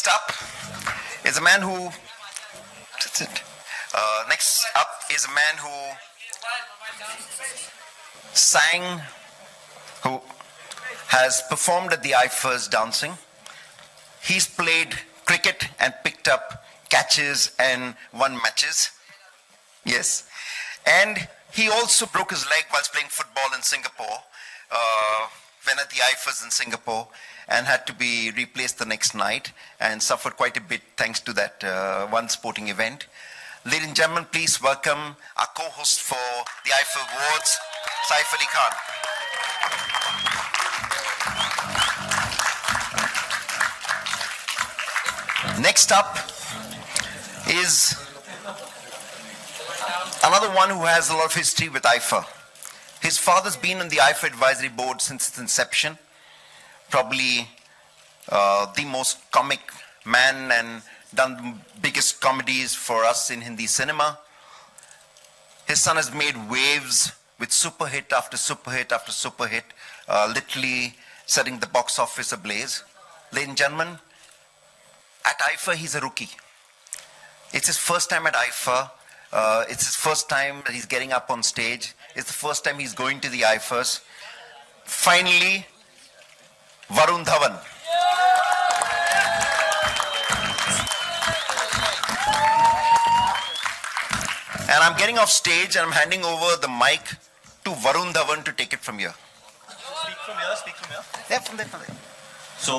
Next up is a man who. That's it. Next up is a man who sang, who has performed at the IFAs dancing. He's played cricket and picked up catches and won matches. Yes. And he also broke his leg whilst playing football in Singapore, when at the IFAs in Singapore, and had to be replaced the next night and suffered quite a bit thanks to that one sporting event. Ladies and gentlemen, please welcome our co-host for the IFA Awards, Saif Ali Khan. Next up is another one who has a lot of history with IFA. His father's been on the IFA advisory board since its inception. Probably the most comic man and done the biggest comedies for us in Hindi cinema. His son has made waves with super hit after super hit after super hit, literally setting the box office ablaze. Ladies and gentlemen, at IFA he's a rookie. It's his first time at IFA. It's his first time that he's getting up on stage. It's the first time he's going to the IFAs. Finally, Varun Dhawan. And I'm getting off stage and I'm handing over the mic to Varun Dhawan to take it from here. Speak from here. Yeah, from there. So,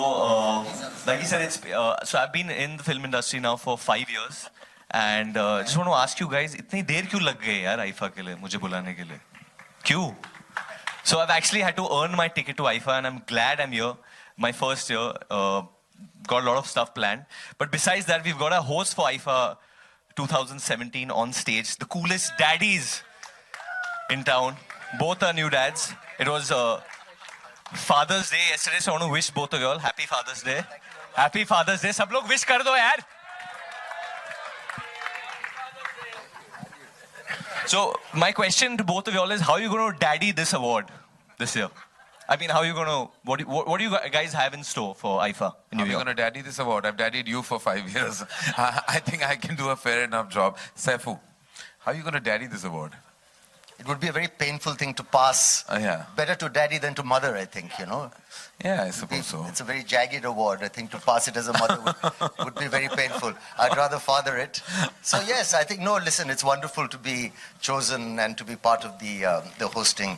like he said, so I've been in the film industry now for 5 years. And just want to ask you guys, इतनी देर क्यों लग गई यार IFA के लिए, मुझे बुलाने के लिए? क्यों? So I've actually had to earn my ticket to IFA and I'm glad I'm here. My first year, got a lot of stuff planned. But besides that, we've got a host for IFA 2017 on stage. The coolest daddies in town. Both are new dads. It was Father's Day yesterday, so I want to wish both of you all Happy Father's Day. Happy Father's Day. सब लोग wish कर दो यार. So my question to both of you all is, how are you going to daddy this award this year? I mean, how are you going to, what do you guys have in store for IFA in New York? How are you going to daddy this award? I've daddied you for 5 years. I think I can do a fair enough job. Saifu, how are you going to daddy this award? It would be a very painful thing to pass. Yeah. Better to daddy than to mother, I think, you know. Yeah, I suppose so. It's a very jagged award. I think to pass it as a mother would be very painful. I'd rather father it. So yes, I think, no, listen, it's wonderful to be chosen and to be part of the hosting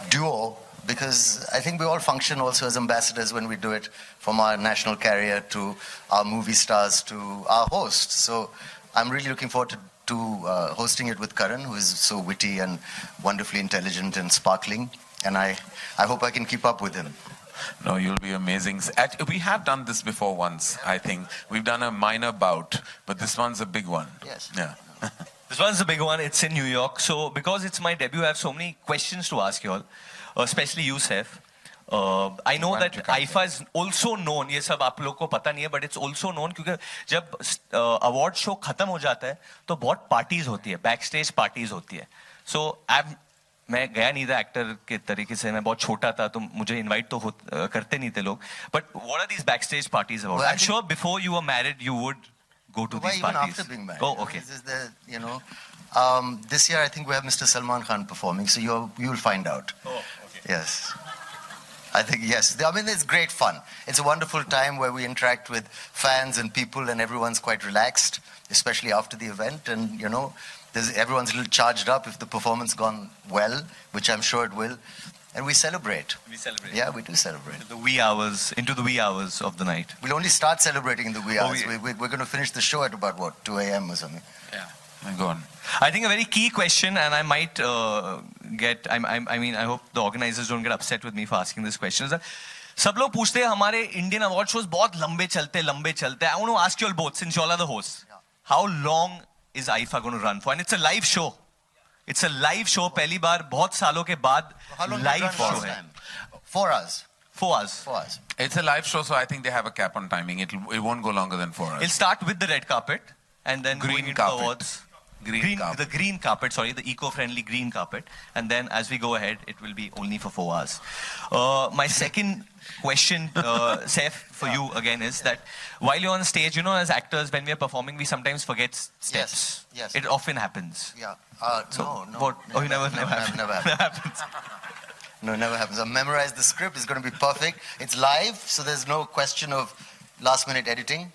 duo, because I think we all function also as ambassadors when we do it, from our national carrier to our movie stars to our hosts. So I'm really looking forward to hosting it with Karan, who is so witty and wonderfully intelligent and sparkling. And I hope I can keep up with him. No, you'll be amazing. We have done this before once, I think. We've done a minor bout, but this one's a big one. Yes. Yeah. This one's a big one. It's in New York. So because it's my debut, I have so many questions to ask you all, especially you, Saif. I know that IFA is also known, ये सब आप लोग को पता नहीं है, but it's also known क्योंकि जब award show खत्म हो जाता है तो बहुत parties होती है, backstage parties होती है. So मैं गया नहीं था एक्टर के तरीके से, मैं बहुत छोटा था तो मुझे इनवाइट तो करते नहीं थे लोग. But what are these backstage parties about? I'm sure before you were married you would go to these even parties. after being married. Oh, okay. This is the, you know, this year I think we have Mr. Salman Khan performing, so you'll find out. Oh, okay. Yes. I think, yes. I mean, it's great fun. It's a wonderful time where we interact with fans and people and everyone's quite relaxed, especially after the event. And, you know, everyone's a little charged up if the performance gone well, which I'm sure it will. And we celebrate. We celebrate. Yeah, we do celebrate. Into the wee hours of the night. We'll only start celebrating in the wee hours. Oh, We're going to finish the show at about, what, 2 a.m. or something? Yeah. Go on. I think a very key question, and I might I hope the organizers don't get upset with me for asking this question, is that सब लोग पूछते हैं हमारे Indian award shows बहुत लंबे चलते हैं. I want to ask you all both, since you all are the hosts, how long is IFA going to run for? And it's a live show. It's a live show. पहली बार बहुत सालों के बाद live show है. 4 hours. 4 hours. 4 hours. It's a live show, so I think they have a cap on timing. It won't go longer than 4 hours. It'll start with the red carpet and then Green going into carpet. the awards. The green carpet, sorry, the eco-friendly green carpet. And then as we go ahead, it will be only for 4 hours. My second question, Saif, for you again is that while you're on stage, you know, as actors, when we are performing, we sometimes forget steps. Yes. It often happens. Yeah. So No. what? Oh, you never happens. Never happens. Never happens. No, never happens. I memorized the script. It's going to be perfect. It's live, so there's no question of last-minute editing.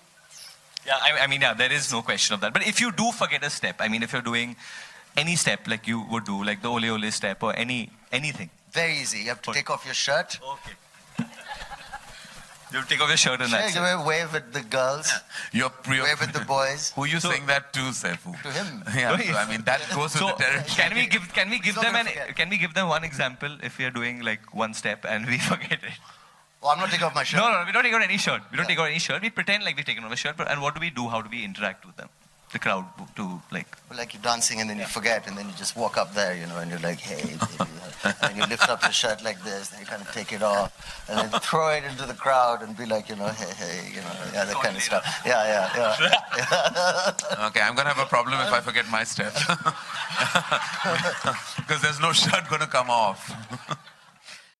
Yeah, I mean, yeah, there is no question of that. But if you do forget a step, I mean, if you're doing any step like you would do, like the ole ole step or anything. Very easy. You have to take off your shirt. Okay. You take off your shirt and that's it. Wave at the girls. Wave at the boys. Who you saying that to, Saifu? To him. Yeah, so, I mean, that goes with the territory. Can we give He's not them gonna forget. can we give them one example if we are doing like one step and we forget it? Oh, I'm not taking off my shirt. No, we don't take out any shirt. We don't take out any shirt. We pretend like we've taken off a shirt. And what do we do? How do we interact with them? The crowd to like. Like you're dancing and then you forget and then you just walk up there, you know, and you're like, hey, baby. And you lift up your shirt like this, and you kind of take it off and then throw it into the crowd and be like, you know, hey, you know, yeah, that kind of stuff. Yeah. Okay, I'm going to have a problem if I forget my step. Because there's no shirt going to come off.